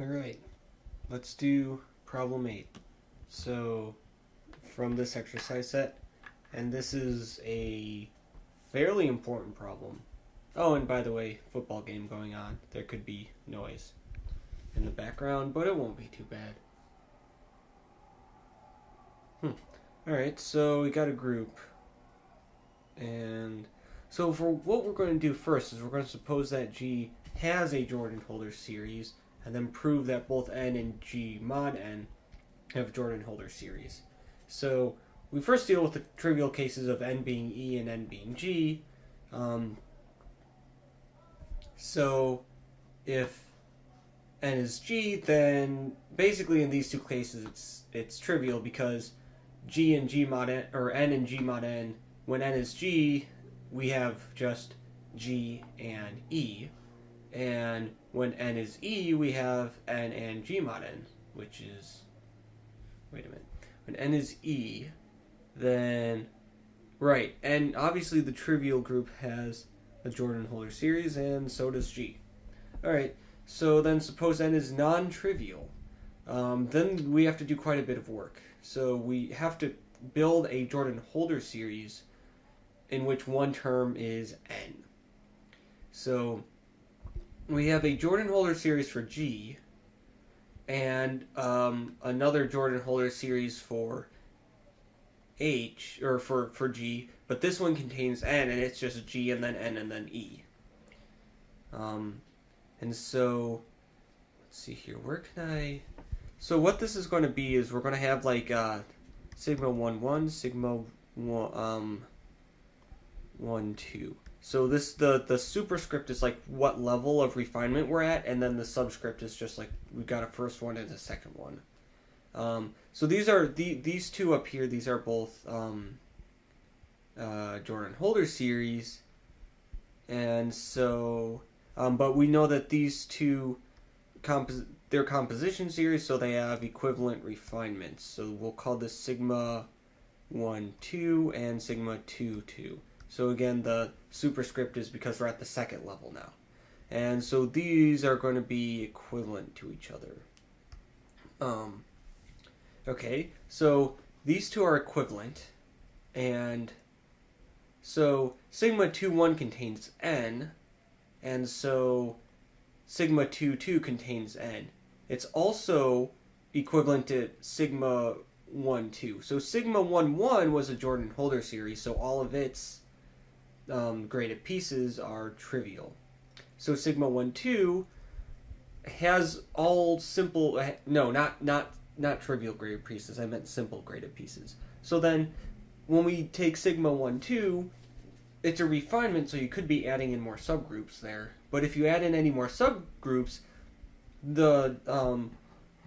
Alright, let's do problem 8. So, from this exercise set, and this is a fairly important problem. Oh, and by the way, football game going on. There could be noise in the background, but it won't be too bad. Alright, so we got a group. And so for what we're going to do first is we're going to suppose that G has a Jordan-Holder series, and then prove that both n and G mod n have Jordan-Holder series. So we first deal with the trivial cases of n being E and n being G. So if n is G, then basically in these two cases it's trivial because G and G mod n, or n and G mod n, when n is G, we have just G and E. And when n is E, we have n and G mod n, which is... Wait a minute. When n is E, then... Right, and obviously the trivial group has a Jordan-Holder series, and so does G. Alright, so then suppose n is non-trivial. Then we have to do quite a bit of work. So we have to build a Jordan-Holder series in which one term is n. So we have a Jordan-Holder series for G, and another Jordan-Holder series for H, or for G, but this one contains n, and it's just G and then n and then E. And so, let's see here, where can I... So what this is going to be is we're going to have like sigma 1, 1, sigma 1, 2. So this the superscript is like what level of refinement we're at, and then the subscript is just like we got a first one and a second one. So these are these two up here. These are both Jordan-Holder series, and so but we know that these two they're composition series, so they have equivalent refinements. So we'll call this sigma 1, 2 and sigma 2, 2. So again, the superscript is because we're at the second level now. And so these are going to be equivalent to each other. Okay, so these two are equivalent. And so sigma 2, 1 contains n. And so sigma 2, 2 contains n. It's also equivalent to sigma 1, 2. So sigma 1, 1 was a Jordan-Holder series, so all of its graded pieces are trivial. So sigma 1, 2 has all simple... No, not trivial graded pieces. I meant simple graded pieces. So then, when we take sigma 1, 2, it's a refinement, so you could be adding in more subgroups there. But if you add in any more subgroups, the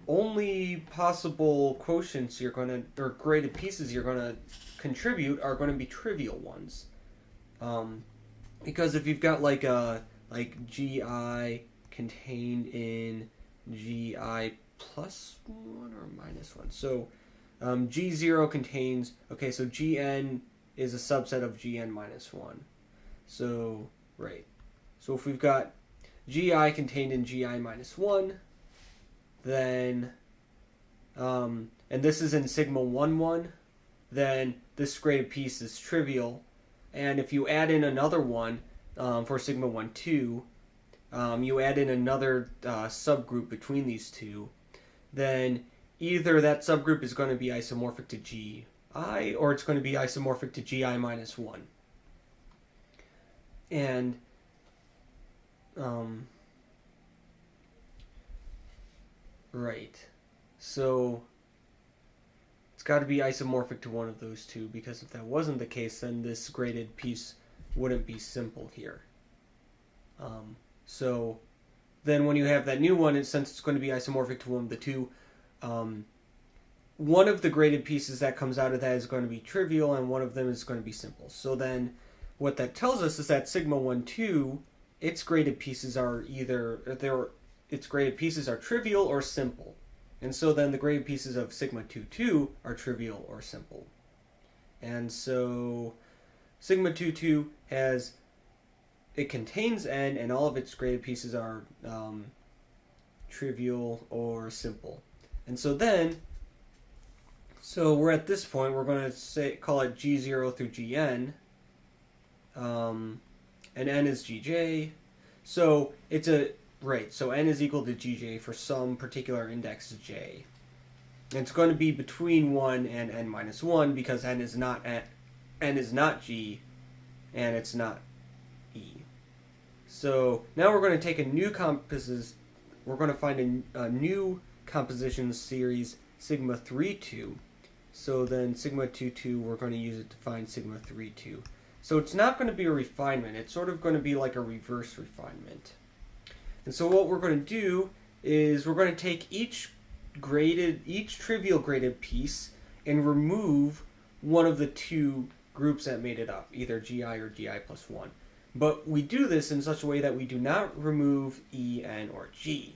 only possible quotients you're going to, or graded pieces you're going to contribute are going to be trivial ones. Because if you've got like GI contained in GI plus 1 or minus 1. So G0 contains, okay, so GN is a subset of GN minus 1. So, right. So if we've got GI contained in GI minus 1, then, and this is in sigma 1, 1, then this graded piece is trivial. And if you add in another one for sigma 1, 2, you add in another subgroup between these two, then either that subgroup is going to be isomorphic to GI, or it's going to be isomorphic to GI minus 1. And right. So it's got to be isomorphic to one of those two, because if that wasn't the case, then this graded piece wouldn't be simple here. So then when you have that new one, since it's going to be isomorphic to one of the two, one of the graded pieces that comes out of that is going to be trivial, and one of them is going to be simple. So then what that tells us is that sigma 1, 2, its graded pieces are its graded pieces are trivial or simple. And so then the graded pieces of sigma 2, 2 are trivial or simple. And so sigma 2, 2 it contains n, and all of its graded pieces are trivial, or simple. And so then, so we're at this point, we're going to call it G0 through Gn, and n is Gj. So it's so n is equal to Gj for some particular index j. And it's going to be between 1 and n minus 1 because n is not g, and it's not e. So now we're going to take a new we're going to find a new composition series sigma 3, 2. So then sigma 2, 2, we're going to use it to find sigma 3, 2. So it's not going to be a refinement. It's sort of going to be like a reverse refinement. And so what we're going to do is we're going to take each trivial graded piece and remove one of the two groups that made it up, either gi or gi plus 1. But we do this in such a way that we do not remove e, n, or g.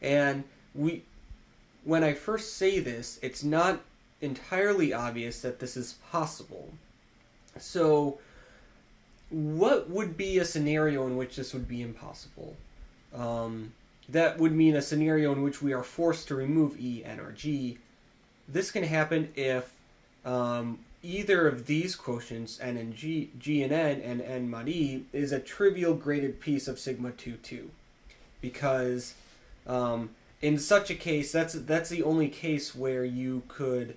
And when I first say this, it's not entirely obvious that this is possible. So what would be a scenario in which this would be impossible? That would mean a scenario in which we are forced to remove e, n, or g. This can happen if either of these quotients, n and g and n mod e, is a trivial graded piece of sigma 2, 2. Because in such a case, that's the only case where you could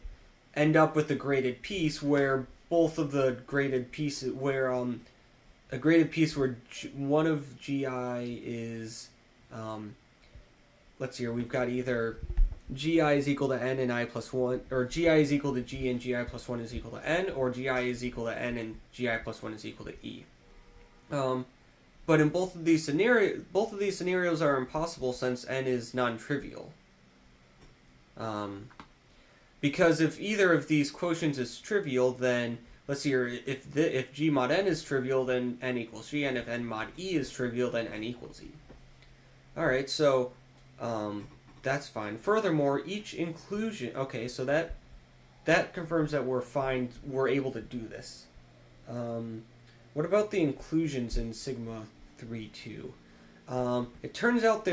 end up with a graded piece where both of the graded pieces, where a graded piece where one of gi is, let's see here, we've got either gi is equal to n and I plus 1, or gi is equal to g and gi plus 1 is equal to n, or gi is equal to n and gi plus 1 is equal to e. But in both of these scenarios are impossible since n is non-trivial. Because if either of these quotients is trivial, then let's see here, if g mod n is trivial, then n equals g, and if n mod e is trivial, then n equals e. Alright, so that's fine. Furthermore, each inclusion, okay, so that confirms that we're able to do this. What about the inclusions in sigma 3, 2? It turns out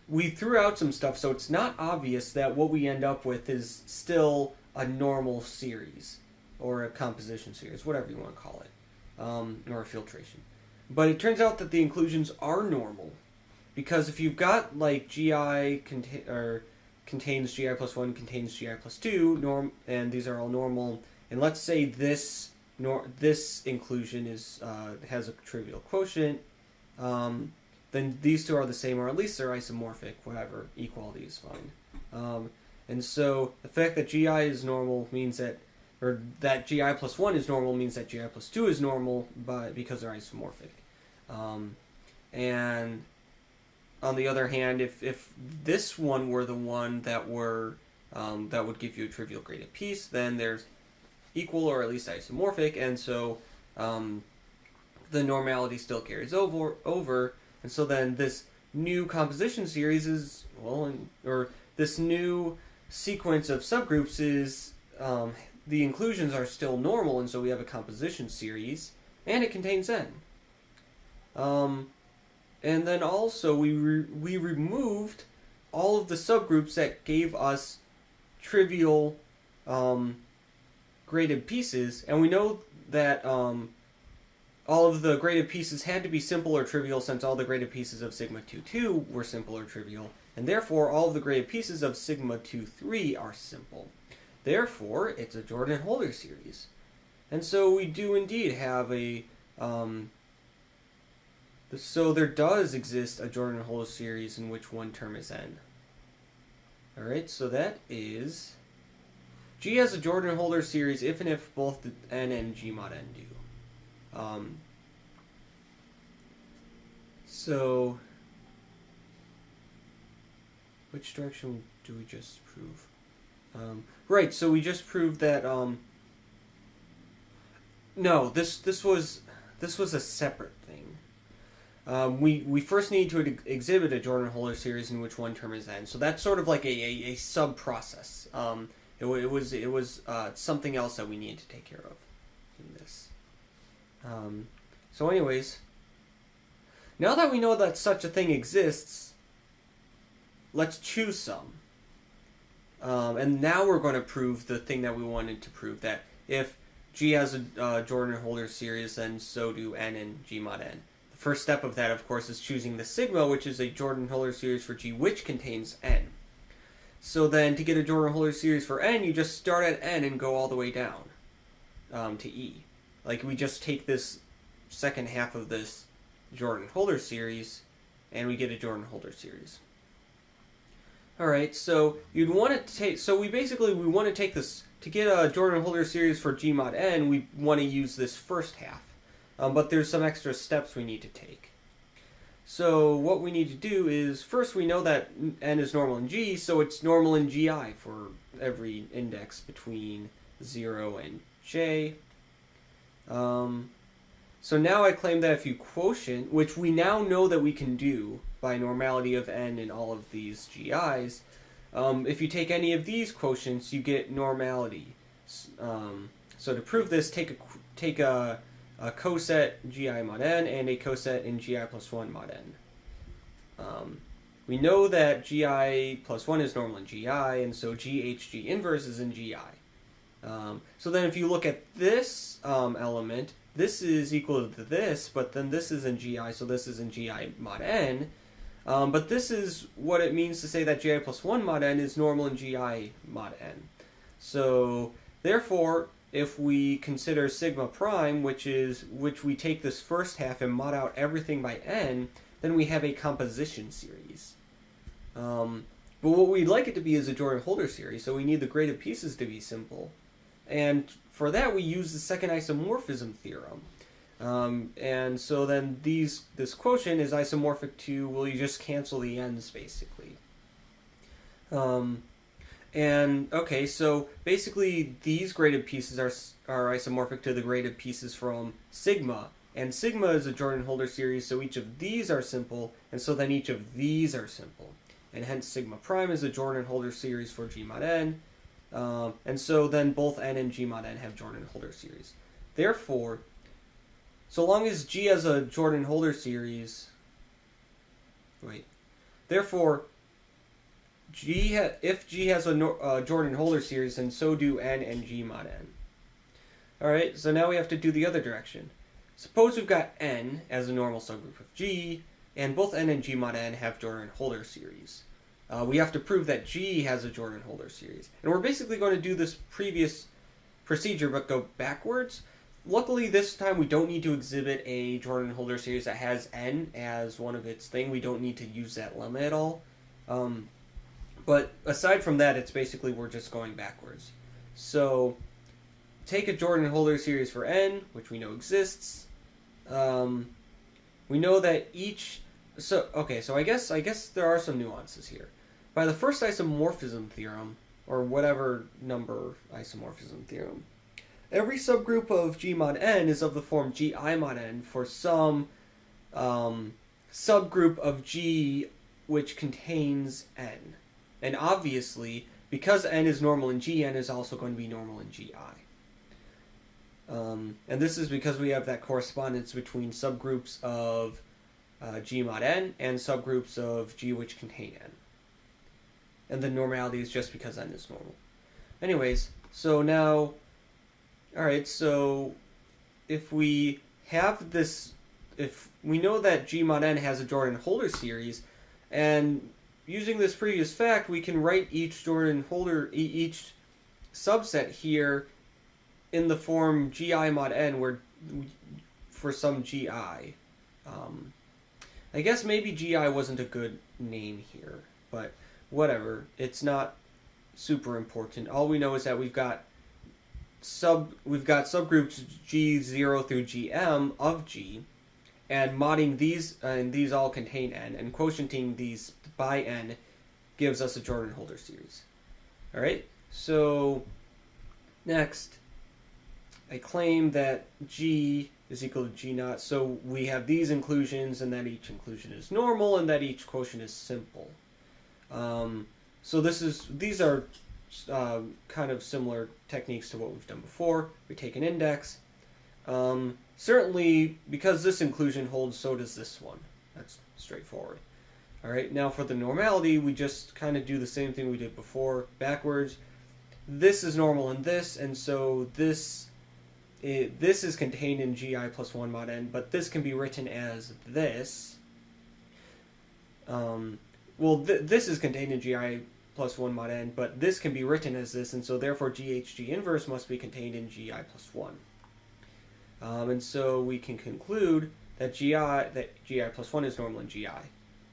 we threw out some stuff, so it's not obvious that what we end up with is still a normal series, or a composition series, whatever you want to call it, or a filtration. But it turns out that the inclusions are normal, because if you've got like gi contains gi plus 1, contains gi plus 2, and these are all normal, and let's say this inclusion has a trivial quotient, then these two are the same, or at least they're isomorphic, whatever, equality is fine. And so the fact that gi is normal means that, or that gi plus 1 is normal means that gi plus 2 is normal because they're isomorphic. And on the other hand, if this one were the one that would give you a trivial graded piece, then there's equal or at least isomorphic, and so the normality still carries over, and so then this new composition series is, or this new sequence of subgroups is, the inclusions are still normal, and so we have a composition series, and it contains n. And then also we removed all of the subgroups that gave us trivial graded pieces, and we know that all of the graded pieces had to be simple or trivial since all the graded pieces of sigma 2, 2 were simple or trivial, and therefore all of the graded pieces of sigma 2, 3 are simple. Therefore, it's a Jordan-Holder series. And so we do indeed have a so there does exist a Jordan-Holder series in which one term is n. Alright, so that is G has a Jordan-Holder series if and if both the n and g mod n do. So which direction do we just prove? Right, so we just proved that no, this was a separate thing. We first need to exhibit a Jordan-Holder series in which one term is n. So that's sort of like a sub-process. It was something else that we needed to take care of in this. So anyways, now that we know that such a thing exists, let's choose some. And now we're going to prove the thing that we wanted to prove, that if G has a Jordan-Holder series, then so do N and G mod N. The first step of that, of course, is choosing the sigma, which is a Jordan-Holder series for G which contains N. So then to get a Jordan-Holder series for N, you just start at N and go all the way down to E. Like, we just take this second half of this Jordan-Holder series, and we get a Jordan-Holder series. Alright, so you'd want to take, so we want to take this, to get a Jordan-Holder series for G mod N, we want to use this first half. But there's some extra steps we need to take. So what we need to do is, first we know that N is normal in G, so it's normal in Gi for every index between 0 and J. So now I claim that if you quotient, which we now know that we can do by normality of N in all of these Gi's, if you take any of these quotients, you get normality. So to prove this, take a coset Gi mod N and a coset in Gi plus 1 mod N. We know that Gi plus 1 is normal in Gi, and so GHG inverse is in Gi. So then if you look at this element, this is equal to this, but then this is in Gi, so this is in Gi mod N. But this is what it means to say that Gi plus 1 mod N is normal in Gi mod N. So therefore, if we consider sigma prime, which we take this first half and mod out everything by N, then we have a composition series. But what we'd like it to be is a Jordan-Holder series, so we need the graded pieces to be simple. And for that, we use the second isomorphism theorem. And so then this quotient is isomorphic to, well, you just cancel the n's, basically. And, okay, so basically these graded pieces are isomorphic to the graded pieces from sigma. And sigma is a Jordan-Holder series, so each of these are simple, and so then each of these are simple. And hence sigma prime is a Jordan-Holder series for G mod N. And so then both N and G mod N have Jordan-Holder series. Therefore, so long as G has a Jordan-Holder series, therefore, if G has a Jordan-Holder series, then so do N and G mod N. Alright, so now we have to do the other direction. Suppose we've got N as a normal subgroup of G, and both N and G mod N have Jordan-Holder series. We have to prove that G has a Jordan-Holder series. And we're basically going to do this previous procedure, but go backwards. Luckily, this time we don't need to exhibit a Jordan-Holder series that has N as one of its thing. We don't need to use that lemma at all. But aside from that, it's basically we're just going backwards. So take a Jordan-Holder series for N, which we know exists. We know that each... So I guess there are some nuances here. By the first isomorphism theorem, or whatever number isomorphism theorem, every subgroup of G mod N is of the form Gi mod N for some subgroup of G which contains N. And obviously, because N is normal in G, N is also going to be normal in Gi. And this is because we have that correspondence between subgroups of G mod N and subgroups of G which contain N. And the normality is just because N is normal. Anyways, so now, alright, so if we have this, if we know that G mod N has a Jordan-Holder series, and using this previous fact, we can write each Jordan-Holder, each subset here in the form Gi mod N, where for some Gi. I guess maybe Gi wasn't a good name here, but whatever. It's not super important. All we know is that we've got subgroups G0 through Gm of G, and modding these, and these all contain N, and quotienting these by N gives us a Jordan-Holder series. Alright, so next, I claim that G is equal to G naught, so we have these inclusions, and that each inclusion is normal, and that each quotient is simple. So these are kind of similar techniques to what we've done before. We take an index. Certainly, because this inclusion holds, so does this one. That's straightforward. Alright, now for the normality, we just kind of do the same thing we did before, backwards. This is normal in this, and so this is contained in gi plus 1 mod n, but this can be written as this. This is contained in gi plus 1 mod n, but this can be written as this, and so therefore GHG inverse must be contained in gi plus 1. And so we can conclude that gi plus 1 is normal in gi.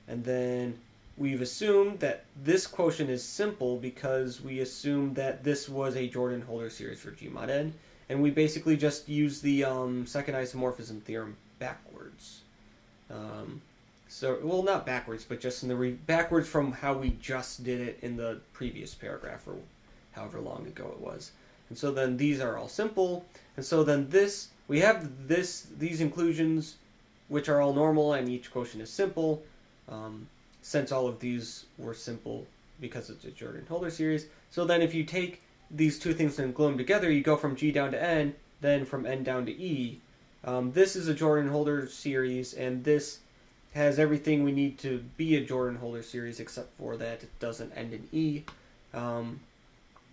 And then we've assumed that this quotient is simple because we assumed that this was a Jordan-Holder series for G mod n, and we basically just use the second isomorphism theorem backwards. Well, not backwards, but just in the backwards from how we just did it in the previous paragraph, or however long ago it was. And so then these are all simple, and so then we have these inclusions, which are all normal, and each quotient is simple. Since all of these were simple because it's a Jordan-Holder series. So then if you take these two things and glue them together, you go from G down to N, then from N down to E. This is a Jordan-Holder series, and this has everything we need to be a Jordan-Holder series, except for that it doesn't end in E.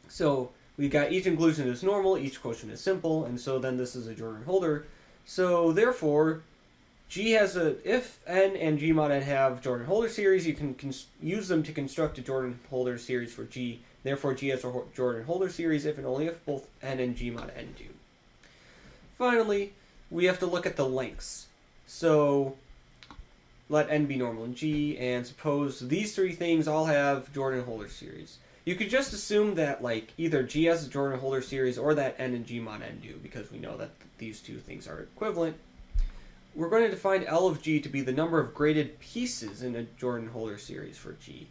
So we got each inclusion is normal, each quotient is simple, and so then this is a Jordan-Holder. So therefore, if N and G mod N have Jordan-Holder series, you can use them to construct a Jordan-Holder series for G. Therefore, G has a Jordan-Holder series if and only if both N and G mod N do. Finally, we have to look at the lengths. So let N be normal in G, and suppose these three things all have Jordan-Holder series. You could just assume that either G has a Jordan-Holder series or that N and G mod N do, because we know that these two things are equivalent. We're going to define L of G to be the number of graded pieces in a Jordan-Holder series for G.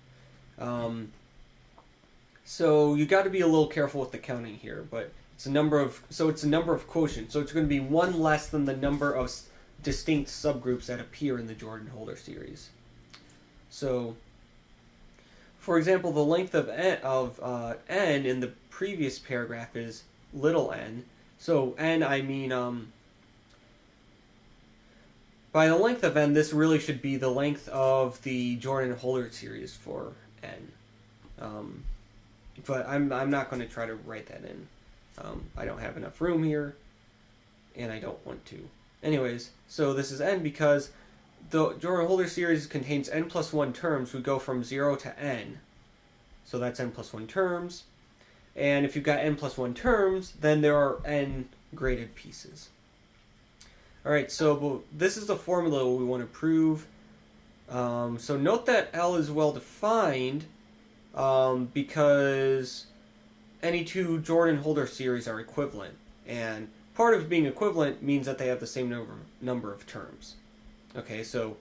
So you got to be a little careful with the counting here, but it's a number of quotients. So it's going to be one less than the number of distinct subgroups that appear in the Jordan-Holder series. So, for example, the length of n in the previous paragraph is little n. So n, I mean by the length of n, this really should be the length of the Jordan-Holder series for n. But I'm not going to try to write that in. I don't have enough room here, and I don't want to. Anyways, so this is n because the Jordan-Holder series contains n plus 1 terms. We go from 0 to n. So that's n plus 1 terms. And if you've got n plus 1 terms, then there are n graded pieces. Alright, so this is the formula we want to prove. So note that L is well defined because any two Jordan-Holder series are equivalent. And part of being equivalent means that they have the same number of terms. Okay, so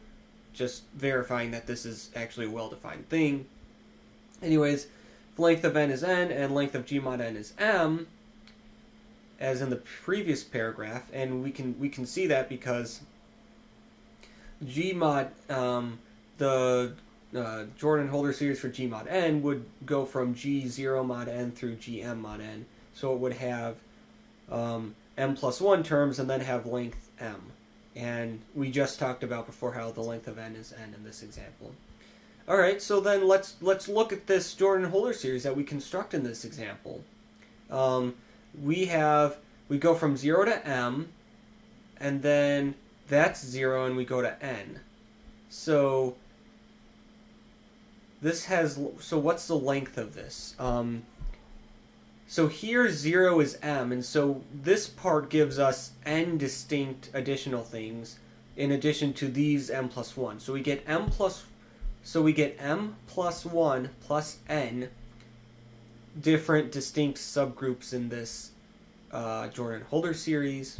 just verifying that this is actually a well-defined thing. Anyways, length of n is n, and length of G mod n is m, as in the previous paragraph, and we can see that because G mod, the Jordan-Holder series for G mod n would go from G0 mod n through Gm mod n, so it would have m plus 1 terms and then have length m. And we just talked about before how the length of n is n in this example. Alright, so then let's look at this Jordan-Holder series that we construct in this example. We go from 0 to m, and then that's 0, and we go to n. So what's the length of this? So here 0 is m, and so this part gives us n distinct additional things in addition to these m plus 1. So we get m plus 1 plus n different distinct subgroups in this Jordan-Holder series,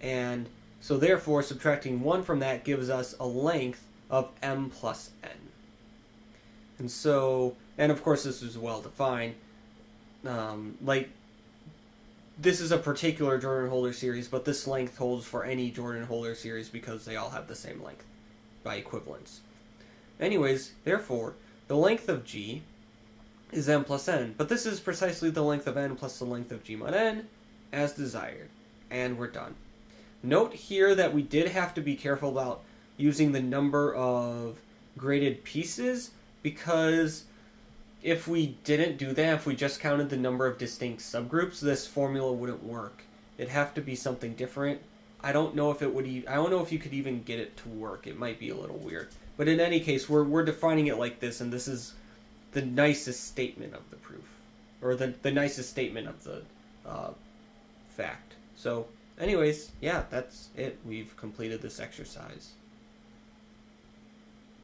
and so therefore subtracting 1 from that gives us a length of m plus n. And so, and of course this is well defined. This is a particular Jordan-Holder series, but this length holds for any Jordan-Holder series because they all have the same length by equivalence. Anyways, therefore, the length of G is m plus n, but this is precisely the length of n plus the length of G mod n as desired, and we're done. Note here that we did have to be careful about using the number of graded pieces, because if we didn't do that, if we just counted the number of distinct subgroups, this formula wouldn't work. It'd have to be something different. I don't know if it would. I don't know if you could even get it to work. It might be a little weird. But in any case, we're defining it like this, and this is the nicest statement of the proof, or the nicest statement of the fact. So, anyways, yeah, that's it. We've completed this exercise.